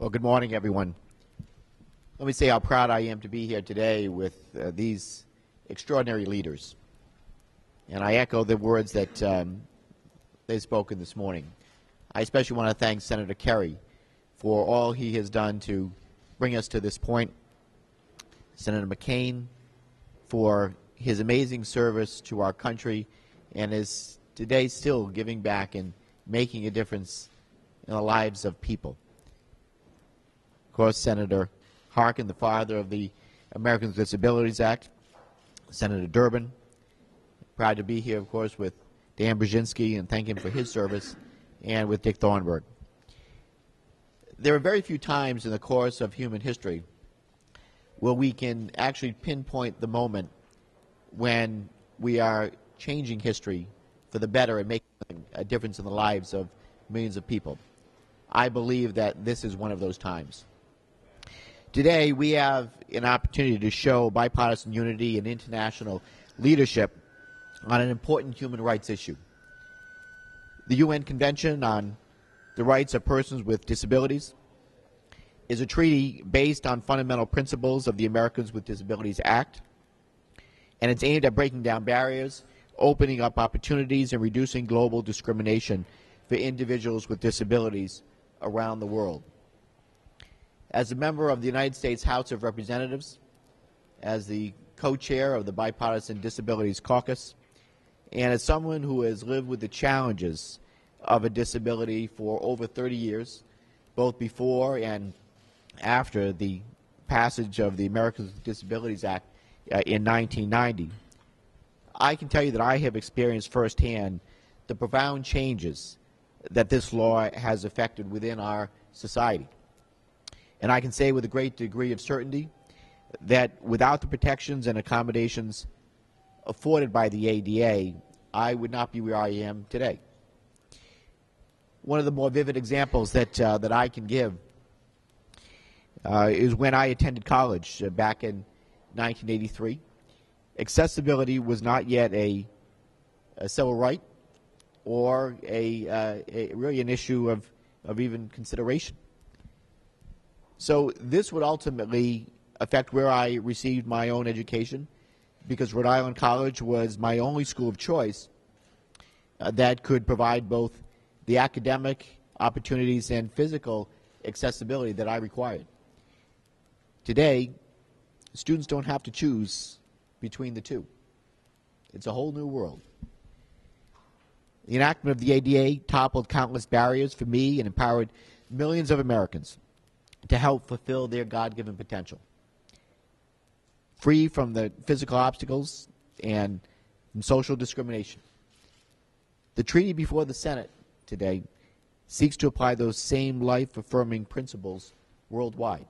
Well, good morning, everyone. Let me say how proud I am to be here today with these extraordinary leaders. And I echo the words that they've spoken this morning. I especially want to thank Senator Kerry for all he has done to bring us to this point. Senator McCain for his amazing service to our country and is today still giving back and making a difference in the lives of people. Of course, Senator Harkin, the father of the Americans with Disabilities Act, Senator Durbin, proud to be here, of course, with Dan Brzezinski and thank him for his service, and with Dick Thornburg. There are very few times in the course of human history where we can actually pinpoint the moment when we are changing history for the better and making a difference in the lives of millions of people. I believe that this is one of those times. Today, we have an opportunity to show bipartisan unity and international leadership on an important human rights issue. The UN Convention on the Rights of Persons with Disabilities is a treaty based on fundamental principles of the Americans with Disabilities Act, and it's aimed at breaking down barriers, opening up opportunities, and reducing global discrimination for individuals with disabilities around the world. As a member of the United States House of Representatives, as the co-chair of the Bipartisan Disabilities Caucus, and as someone who has lived with the challenges of a disability for over 30 years, both before and after the passage of the Americans with Disabilities Act in 1990, I can tell you that I have experienced firsthand the profound changes that this law has affected within our society. And I can say with a great degree of certainty that without the protections and accommodations afforded by the ADA, I would not be where I am today. One of the more vivid examples that I can give is when I attended college back in 1983. Accessibility was not yet a civil right or really an issue of even consideration. So this would ultimately affect where I received my own education, because Rhode Island College was my only school of choice that could provide both the academic opportunities and physical accessibility that I required. Today, students don't have to choose between the two. It's a whole new world. The enactment of the ADA toppled countless barriers for me and empowered millions of Americans to help fulfill their God-given potential. Free from the physical obstacles and from social discrimination. The treaty before the Senate today seeks to apply those same life-affirming principles worldwide.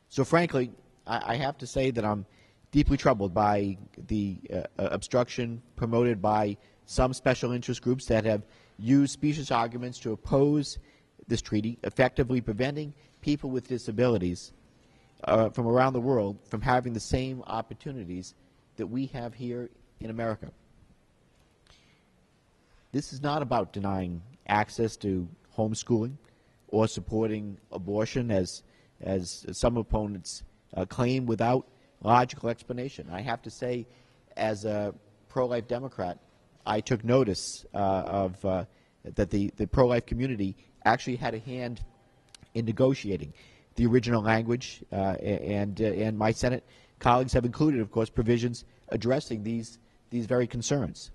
So frankly, I have to say that I'm deeply troubled by the obstruction promoted by some special interest groups that have used specious arguments to oppose this treaty, effectively preventing people with disabilities from around the world from having the same opportunities that we have here in America. This is not about denying access to homeschooling or supporting abortion, as some opponents claim, without logical explanation. I have to say, as a pro-life Democrat, I took notice that the pro-life community actually had a hand in negotiating the original language, and my Senate colleagues have included, of course, provisions addressing these very concerns.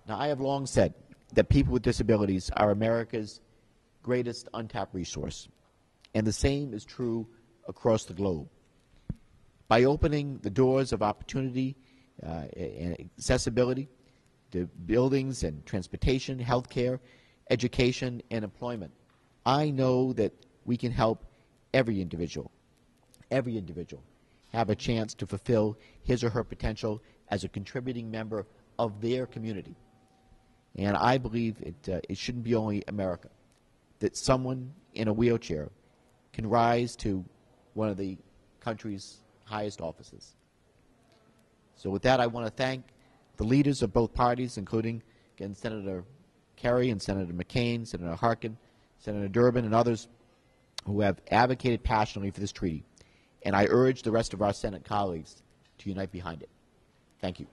Now, I have long said that people with disabilities are America's greatest untapped resource, and the same is true across the globe. By opening the doors of opportunity and accessibility to buildings and transportation, health care, education, and employment, I know that we can help every individual have a chance to fulfill his or her potential as a contributing member of their community. And I believe it shouldn't be only America, that someone in a wheelchair can rise to one of the country's highest offices. So with that, I want to thank the leaders of both parties, including, again, Senator Kerry and Senator McCain, Senator Harkin, Senator Durbin and others who have advocated passionately for this treaty, and I urge the rest of our Senate colleagues to unite behind it. Thank you.